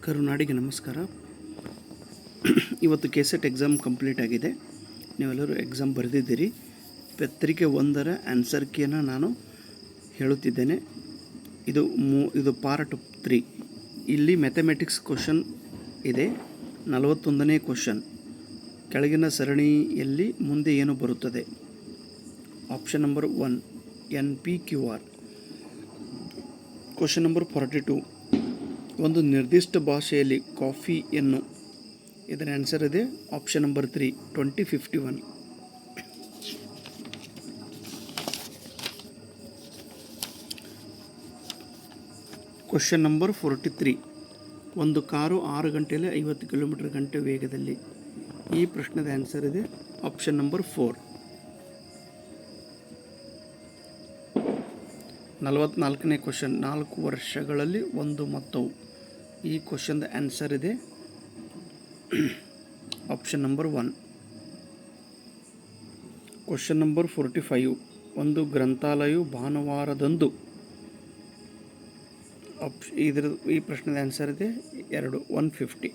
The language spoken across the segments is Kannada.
ಕರುನಾಡಿಗೆ ನಮಸ್ಕಾರ. ಇವತ್ತು ಕೆಸೆಟ್ ಎಕ್ಸಾಮ್ ಕಂಪ್ಲೀಟ್ ಆಗಿದೆ. ನೀವೆಲ್ಲರೂ ಎಕ್ಸಾಮ್ ಬರೆದಿದ್ದೀರಿ. ಪತ್ರಿಕೆ 1ರ ಆನ್ಸರ್ ಕೀಯನ್ನು ನಾನು ಹೇಳುತ್ತಿದ್ದೇನೆ. ಇದು ಪಾರ್ಟ್ 3. ಇಲ್ಲಿ ಮ್ಯಾಥಮೆಟಿಕ್ಸ್ ಕ್ವಶನ್ ಇದೆ. 41ನೇ ಕ್ವಶನ್. ಕೆಳಗಿನ ಸರಣಿಯಲ್ಲಿ ಮುಂದೆ ಏನು ಬರುತ್ತದೆ? Option number 1 NPQR. Question number 42. ಒಂದು ನಿರ್ದಿಷ್ಟ ಭಾಷೆಯಲ್ಲಿ ಕಾಫಿಯನ್ನು, ಇದರ ಆನ್ಸರ್ ಇದೆ ಆಪ್ಷನ್ ನಂಬರ್ 3 2051. Question number 43. ಒಂದು ಕಾರು 6 ಗಂಟೆಯಲ್ಲಿ 50 ಕಿಲೋಮೀಟರ್ ಗಂಟೆ ವೇಗದಲ್ಲಿ. ಈ ಪ್ರಶ್ನೆದ ಆನ್ಸರ್ ಇದೆ ಆಪ್ಷನ್ ನಂಬರ್ 4. 44ನೇ ಕ್ವಶನ್. 4 ವರ್ಷಗಳಲ್ಲಿ ಒಂದು ಮೊತ್ತವು. ಈ ಕ್ವಶನ್ದ ಆನ್ಸರ್ ಇದೆ ಆಪ್ಷನ್ ನಂಬರ್ 1. Question number 45. ಒಂದು ಗ್ರಂಥಾಲಯವು ಭಾನುವಾರದಂದು. ಈ ಪ್ರಶ್ನೆದ ಆನ್ಸರ್ ಇದೆ 2 150.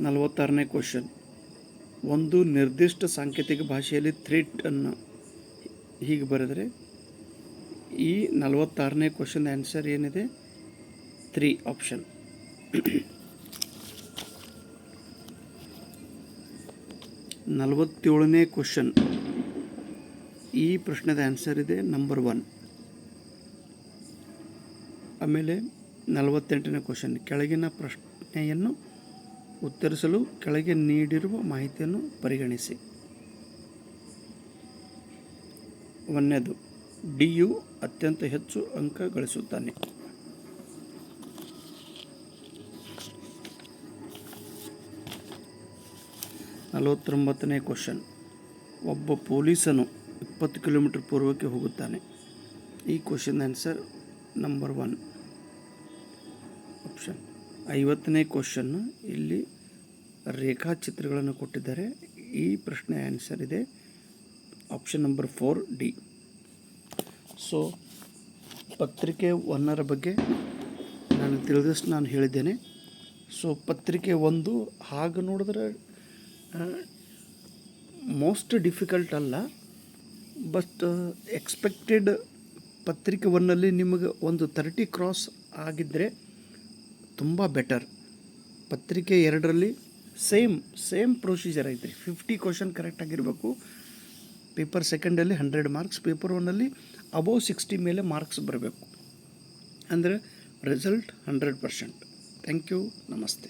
46ನೇ ಕ್ವಶನ್. ಒಂದು ನಿರ್ದಿಷ್ಟ ಸಾಂಕೇತಿಕ ಭಾಷೆಯಲ್ಲಿ ಥ್ರೆಡ್ ಅನ್ನು ಹೀಗೆ ಬರೆದರೆ. ಈ 46ನೇ ಕ್ವಶನ್ ಆನ್ಸರ್ ಏನಿದೆ 3 ಆಪ್ಷನ್. 47ನೇ ಕ್ವಶನ್. ಈ ಪ್ರಶ್ನೆದ ಆನ್ಸರ್ ಇದೆ ನಂಬರ್ 1. ಆಮೇಲೆ 48ನೇ ಕ್ವಶನ್. ಕೆಳಗಿನ ಪ್ರಶ್ನೆಯನ್ನು ಉತ್ತರಿಸಲು ಕೆಳಗೆ ನೀಡಿರುವ ಮಾಹಿತಿಯನ್ನು ಪರಿಗಣಿಸಿ. 1ನೇದು, ಡಿಯು ಅತ್ಯಂತ ಹೆಚ್ಚು ಅಂಕ ಗಳಿಸುತ್ತಾನೆ. 49ನೇ ಕ್ವಶನ್. ಒಬ್ಬ ಪೊಲೀಸನು 20 ಕಿಲೋಮೀಟರ್ ಪೂರ್ವಕ್ಕೆ ಹೋಗುತ್ತಾನೆ. ಈ ಕ್ವಶನ್ ಆನ್ಸರ್ ನಂಬರ್ 1 ಆಪ್ಷನ್. 50ನೇ ಕ್ವಶನ್. ಇಲ್ಲಿ ರೇಖಾಚಿತ್ರಗಳನ್ನು ಕೊಟ್ಟಿದ್ದಾರೆ. ಈ ಪ್ರಶ್ನೆ ಆನ್ಸರ್ ಇದೆ ಆಪ್ಷನ್ ನಂಬರ್ 4 ಡಿ. ಸೊ ಪತ್ರಿಕೆ 1ರ ಬಗ್ಗೆ ನಾನು ತಿಳಿದಷ್ಟು ನಾನು ಹೇಳಿದ್ದೇನೆ. ಸೊ ಪತ್ರಿಕೆ 1 ಹಾಗೆ ನೋಡಿದ್ರೆ ಮೋಸ್ಟ್ ಡಿಫಿಕಲ್ಟ್ ಅಲ್ಲ, ಬಟ್ ಎಕ್ಸ್ಪೆಕ್ಟೆಡ್. ಪತ್ರಿಕೆ 1ನಲ್ಲಿ ನಿಮಗೆ ಒಂದು 30 ಕ್ರಾಸ್ ಆಗಿದ್ದರೆ ತುಂಬ ಬೆಟರ್. ಪತ್ರಿಕೆ 2ರಲ್ಲಿ ಸೇಮ್ ಪ್ರೊಸೀಜರ್ ಐತ್ರಿ. 50 ಕ್ವಶನ್ ಕರೆಕ್ಟಾಗಿರಬೇಕು. ಪೇಪರ್ 2ಲ್ಲಿ 100 ಮಾರ್ಕ್ಸ್, ಪೇಪರ್ 1ನಲ್ಲಿ ಅಬೌವ್ 60 ಮೇಲೆ ಮಾರ್ಕ್ಸ್ ಬರಬೇಕು. ಅಂದರೆ ರಿಸಲ್ಟ್ 100%. Thank you. ನಮಸ್ತೆ.